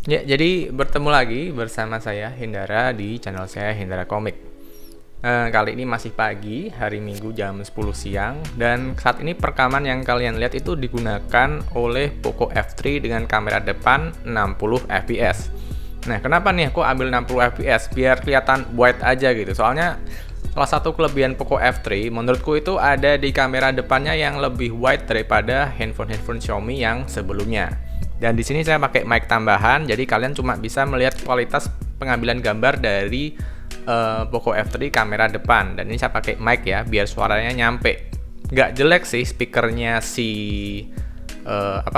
Ya, jadi bertemu lagi bersama saya Hindara di channel saya Hindara Komik. Kali ini masih pagi, hari Minggu jam 10 siang, dan saat ini perekaman yang kalian lihat itu digunakan oleh Poco F3 dengan kamera depan 60 fps. Nah, kenapa nih aku ambil 60 fps? Biar kelihatan wide aja gitu. Soalnya salah satu kelebihan Poco F3 menurutku itu ada di kamera depannya yang lebih wide daripada handphone Xiaomi yang sebelumnya. Dan di sini saya pakai mic tambahan, jadi kalian cuma bisa melihat kualitas pengambilan gambar dari Poco F3 kamera depan. Dan ini saya pakai mic ya, biar suaranya nyampe. Nggak jelek sih speakernya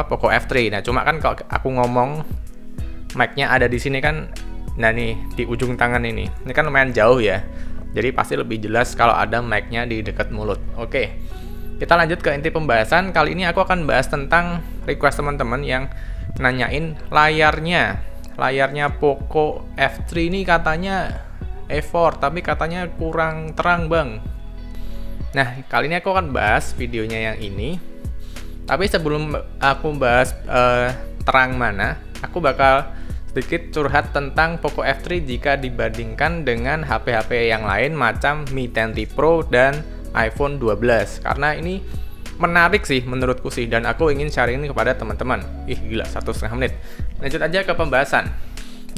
Poco F3. Nah, cuma kan kalau aku ngomong mic-nya ada di sini kan, nah nih di ujung tangan ini kan lumayan jauh ya. Jadi pasti lebih jelas kalau ada mic-nya di dekat mulut. Oke, kita lanjut ke inti pembahasan. Kali ini aku akan bahas tentang request teman-teman yang nanyain layarnya Poco F3 ini katanya E4 tapi katanya kurang terang bang. Nah, kali ini aku akan bahas videonya yang ini. Tapi sebelum aku bahas terang mana, aku bakal sedikit curhat tentang Poco F3 jika dibandingkan dengan HP-HP yang lain macam Mi 10T Pro dan iPhone 12. Karena ini menarik sih menurutku sih, dan aku ingin sharing ini kepada teman-teman. Gila, 1,5 menit. Lanjut aja ke pembahasan.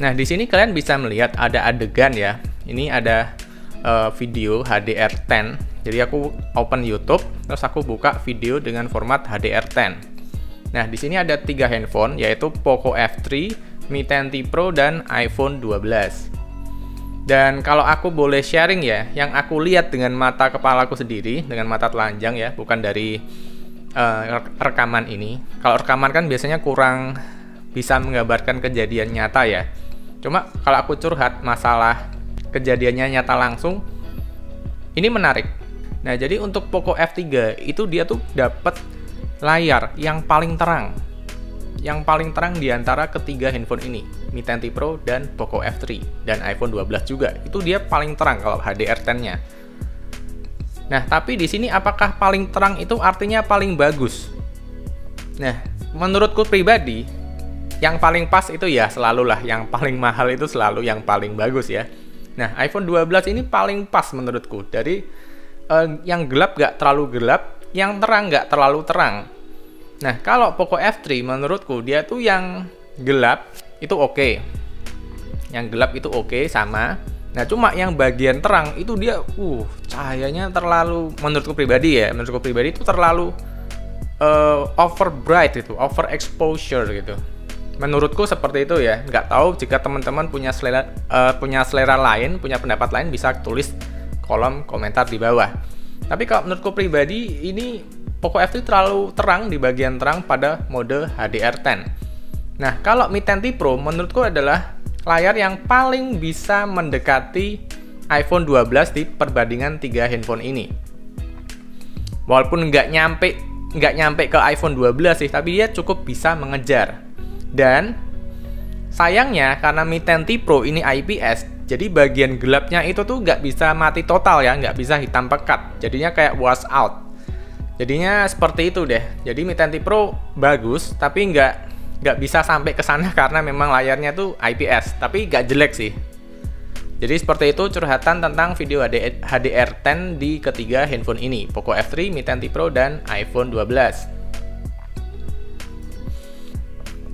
Nah, di sini kalian bisa melihat ada adegan ya. Ini ada video HDR10. Jadi aku open YouTube, terus aku buka video dengan format HDR10. Nah, di sini ada 3 handphone, yaitu Poco F3, Mi 10T Pro, dan iPhone 12. Dan kalau aku boleh sharing ya, yang aku lihat dengan mata kepalaku sendiri, dengan mata telanjang ya, bukan dari rekaman ini. Kalau rekaman kan biasanya kurang bisa menggambarkan kejadian nyata ya. Cuma kalau aku curhat masalah kejadiannya nyata langsung, ini menarik. Nah, jadi untuk Poco F3 itu dia tuh dapat layar yang paling terang. Yang paling terang di antara ketiga handphone ini, Mi 10T Pro dan Poco F3 dan iPhone 12 juga. Itu dia paling terang kalau HDR10-nya. Nah, tapi di sini apakah paling terang itu artinya paling bagus? Nah, menurutku pribadi, yang paling pas itu ya selalulah yang paling mahal itu selalu yang paling bagus ya. Nah, iPhone 12 ini paling pas menurutku. Dari yang gelap nggak terlalu gelap, yang terang nggak terlalu terang. Nah, kalau Poco F3 menurutku dia tuh yang gelap itu oke. Yang gelap itu oke sama. Nah, cuma yang bagian terang itu dia cahayanya terlalu, menurutku pribadi itu terlalu over bright itu, over exposure gitu. Menurutku seperti itu ya. Nggak tahu jika teman-teman punya selera lain, punya pendapat lain, bisa tulis kolom komentar di bawah. Tapi kalau menurutku pribadi ini Poco F3 terlalu terang di bagian terang pada mode HDR10. Nah, kalau Mi 10T Pro menurutku adalah layar yang paling bisa mendekati iPhone 12 di perbandingan 3 handphone ini. Walaupun nggak nyampe ke iPhone 12 sih, tapi dia cukup bisa mengejar. Dan sayangnya karena Mi 10T Pro ini IPS, jadi bagian gelapnya itu tuh nggak bisa mati total ya, nggak bisa hitam pekat. Jadinya kayak wash out. Jadinya seperti itu deh. Jadi Mi 10T Pro bagus, tapi nggak bisa sampai ke sana karena memang layarnya tuh IPS. Tapi nggak jelek sih. Jadi seperti itu curhatan tentang video HDR10 di ketiga handphone ini, Poco F3, Mi 10T Pro, dan iPhone 12.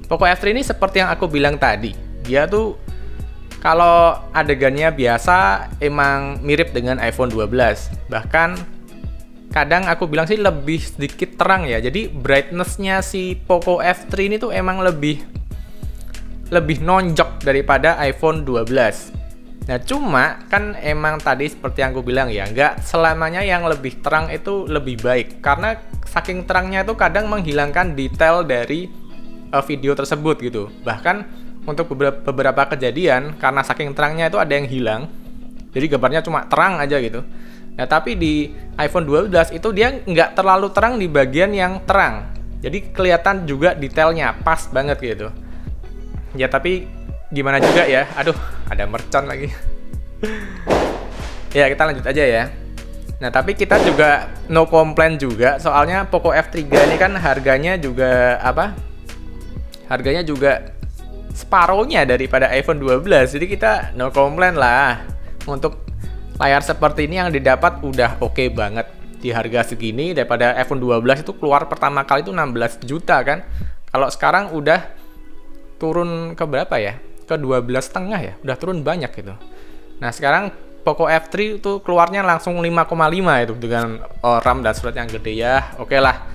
Poco F3 ini seperti yang aku bilang tadi, dia tuh kalau adegannya biasa emang mirip dengan iPhone 12. Bahkan kadang aku bilang sih lebih sedikit terang ya. Jadi brightness-nya si Poco F3 ini tuh emang lebih nonjok daripada iPhone 12. Nah, cuma kan emang tadi seperti yang aku bilang ya, nggak selamanya yang lebih terang itu lebih baik. Karena saking terangnya itu kadang menghilangkan detail dari video tersebut gitu. Bahkan untuk beberapa kejadian, karena saking terangnya itu ada yang hilang. Jadi gambarnya cuma terang aja gitu. Nah, tapi di iPhone 12 itu dia nggak terlalu terang di bagian yang terang. Jadi kelihatan juga detailnya, pas banget gitu. Ya, tapi gimana juga ya. Aduh, ada mercon lagi. Ya, kita lanjut aja ya. Nah, tapi kita juga no complain juga. Soalnya Poco F3 ini kan harganya juga separohnya daripada iPhone 12. Jadi kita no complain lah. Untuk layar seperti ini yang didapat udah oke banget di harga segini. Daripada iPhone 12 itu keluar pertama kali itu 16 juta kan. Kalau sekarang udah turun ke berapa ya? Ke 12,5 ya. Udah turun banyak gitu. Nah, sekarang Poco F3 itu keluarnya langsung 5,5 itu dengan RAM dan storage yang gede ya. Oke lah.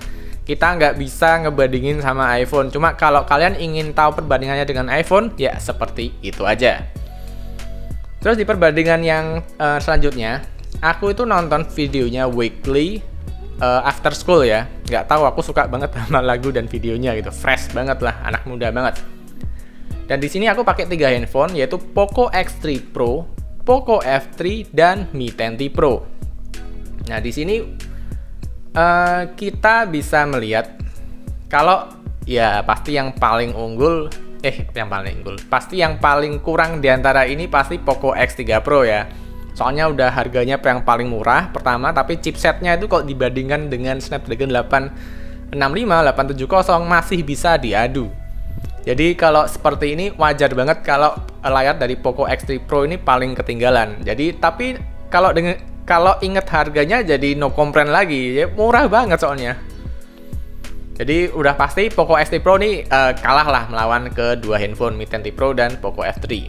Kita nggak bisa ngebandingin sama iPhone. Cuma kalau kalian ingin tahu perbandingannya dengan iPhone, ya seperti itu aja. Terus di perbandingan yang selanjutnya, aku itu nonton videonya Weekly After School ya. Nggak tahu, aku suka banget sama lagu dan videonya gitu. Fresh banget lah, anak muda banget. Dan di sini aku pakai 3 handphone, yaitu Poco X3 Pro, Poco F3, dan Mi 10T Pro. Nah, di sini kita bisa melihat kalau ya pasti yang paling unggul, pasti yang paling kurang diantara ini pasti Poco X3 Pro ya. Soalnya udah harganya yang paling murah pertama, tapi chipsetnya itu kalau dibandingkan dengan Snapdragon 865, 870 masih bisa diadu. Jadi kalau seperti ini wajar banget kalau layar dari Poco X3 Pro ini paling ketinggalan. Jadi tapi kalau inget harganya jadi no complain lagi, ya murah banget soalnya. Jadi udah pasti Poco X3 Pro nih kalah lah melawan kedua handphone Mi 10T Pro dan Poco F3.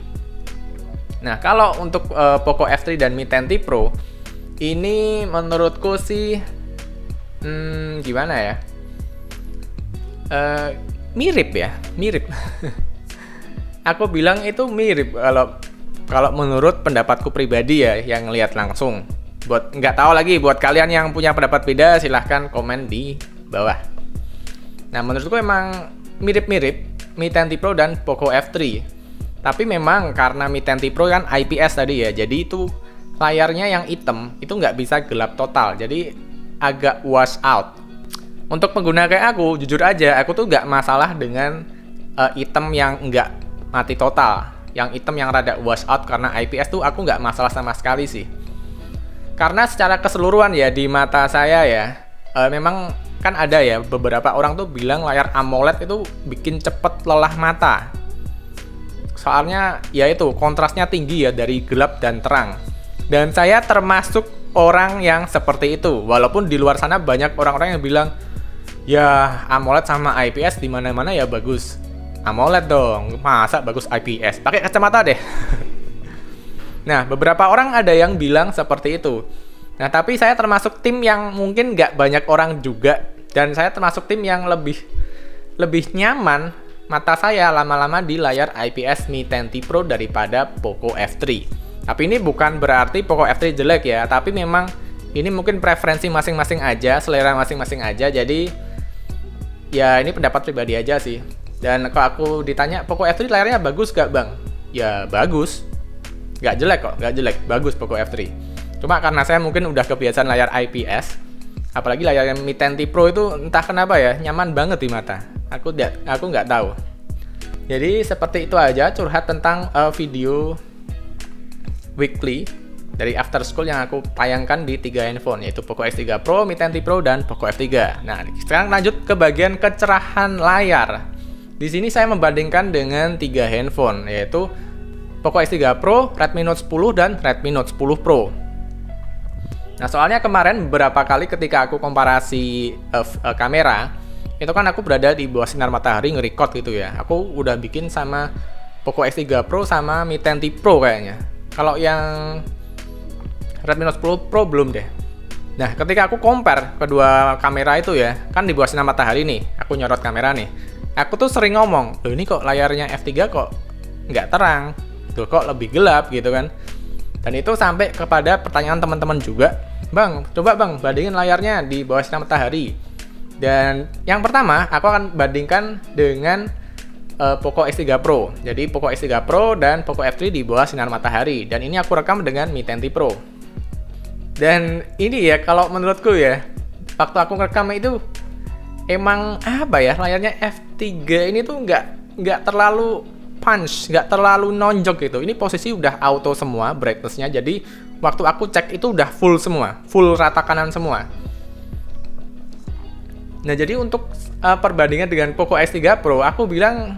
Nah, kalau untuk Poco F3 dan Mi 10T Pro ini menurutku sih gimana ya? Mirip ya, mirip. Aku bilang itu mirip kalau menurut pendapatku pribadi ya, yang lihat langsung. Buat nggak tahu lagi, buat kalian yang punya pendapat beda silahkan komen di bawah. Nah, menurutku emang mirip-mirip Mi 10T Pro dan Poco F3. Tapi memang karena Mi 10T Pro kan IPS tadi ya, jadi itu layarnya yang hitam itu nggak bisa gelap total, jadi agak wash out. Untuk pengguna kayak aku, jujur aja, aku tuh nggak masalah dengan hitam yang nggak mati total. Yang hitam yang rada wash out karena IPS tuh aku nggak masalah sama sekali sih. Karena secara keseluruhan ya di mata saya ya, memang kan ada ya beberapa orang tuh bilang layar AMOLED itu bikin cepet lelah mata. Soalnya ya itu kontrasnya tinggi ya dari gelap dan terang. Dan saya termasuk orang yang seperti itu. Walaupun di luar sana banyak orang-orang yang bilang, ya AMOLED sama IPS di mana-mana ya bagus. AMOLED dong, masa bagus IPS? Pakai kacamata deh. Nah, beberapa orang ada yang bilang seperti itu. Nah, tapi saya termasuk tim yang mungkin nggak banyak orang juga. Dan saya termasuk tim yang lebih nyaman mata saya lama-lama di layar IPS Mi 10T Pro daripada Poco F3. Tapi ini bukan berarti Poco F3 jelek ya. Tapi memang ini mungkin preferensi masing-masing aja, selera masing-masing aja. Jadi, ya ini pendapat pribadi aja sih. Dan kalau aku ditanya, Poco F3 layarnya bagus gak bang? Ya bagus. Nggak jelek kok, nggak jelek, bagus Poco F3. Cuma karena saya mungkin udah kebiasaan layar IPS, apalagi layar Mi 10T Pro itu entah kenapa ya, nyaman banget di mata. Aku nggak tahu. Jadi seperti itu aja curhat tentang video Weekly dari After School yang aku tayangkan di 3 handphone, yaitu Poco X3 Pro, Mi 10T Pro, dan Poco F3. Nah, sekarang lanjut ke bagian kecerahan layar. Di sini saya membandingkan dengan 3 handphone, yaitu Poco X3 Pro, Redmi Note 10, dan Redmi Note 10 Pro. Nah, soalnya kemarin beberapa kali ketika aku komparasi kamera, itu kan aku berada di bawah sinar matahari nge-record gitu ya. Aku udah bikin sama Poco X3 Pro sama Mi 10T Pro kayaknya. Kalau yang Redmi Note 10 Pro belum deh. Nah, ketika aku compare kedua kamera itu ya, kan di bawah sinar matahari nih, aku nyorot kamera nih. Aku tuh sering ngomong, loh ini kok layarnya F3 kok nggak terang, tuh kok lebih gelap gitu kan. Dan itu sampai kepada pertanyaan teman-teman juga, bang, coba bang bandingin layarnya di bawah sinar matahari. Dan yang pertama aku akan bandingkan dengan Poco X3 Pro. Jadi Poco X3 Pro dan Poco F3 di bawah sinar matahari. Dan ini aku rekam dengan Mi 10T Pro. Dan ini ya kalau menurutku ya, waktu aku rekam itu emang apa ya, layarnya F3 ini tuh nggak terlalu punch, nggak terlalu nonjok gitu. Ini posisi udah auto semua brightness-nya, jadi waktu aku cek itu udah full semua, full rata kanan semua. Nah, jadi untuk perbandingan dengan Poco X3 Pro, aku bilang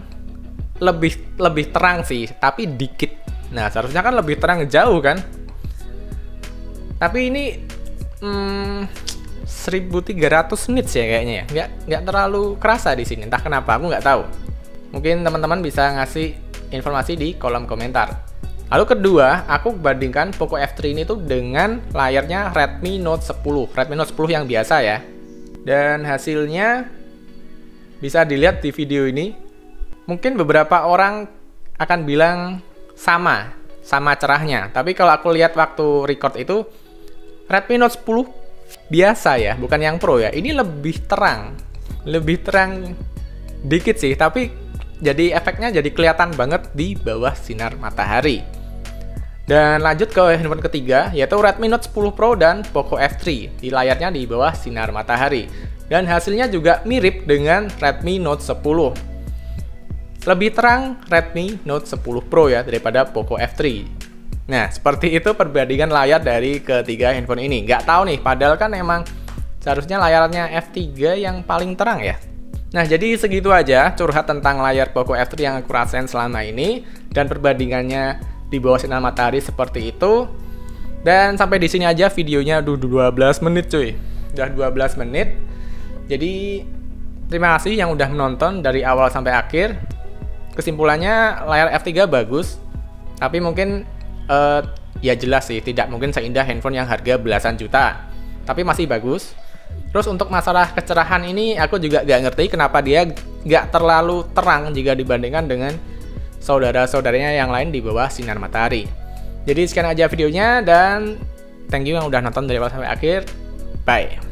lebih terang sih, tapi dikit. Nah, seharusnya kan lebih terang jauh kan. Tapi ini 1300 nits ya kayaknya ya. Nggak terlalu kerasa di sini. Entah kenapa, aku nggak tahu. Mungkin teman-teman bisa ngasih informasi di kolom komentar. Lalu kedua, aku bandingkan Poco F3 ini tuh dengan layarnya Redmi Note 10. Redmi Note 10 yang biasa ya. Dan hasilnya bisa dilihat di video ini. Mungkin beberapa orang akan bilang sama cerahnya. Tapi kalau aku lihat waktu record itu, Redmi Note 10 biasa ya, bukan yang Pro ya. Ini lebih terang dikit sih, tapi jadi efeknya jadi kelihatan banget di bawah sinar matahari. Dan lanjut ke handphone ketiga, yaitu Redmi Note 10 Pro dan Poco F3. Di layarnya di bawah sinar matahari. Dan hasilnya juga mirip dengan Redmi Note 10. Lebih terang Redmi Note 10 Pro ya daripada Poco F3. Nah, seperti itu perbandingan layar dari ketiga handphone ini. Nggak tahu nih, padahal kan emang seharusnya layarnya F3 yang paling terang ya. Nah, jadi segitu aja curhat tentang layar Poco F3 yang aku rasain selama ini. Dan perbandingannya di bawah sinar matahari seperti itu. Dan sampai di sini aja videonya. 12 menit cuy. Udah 12 menit. Jadi terima kasih yang udah menonton dari awal sampai akhir. Kesimpulannya layar F3 bagus, tapi mungkin ya jelas sih tidak mungkin seindah handphone yang harga belasan juta, tapi masih bagus. Terus untuk masalah kecerahan ini aku juga gak ngerti kenapa dia gak terlalu terang jika dibandingkan dengan saudara-saudaranya yang lain di bawah sinar matahari. Jadi sekian aja videonya, dan thank you yang udah nonton dari awal sampai akhir. Bye.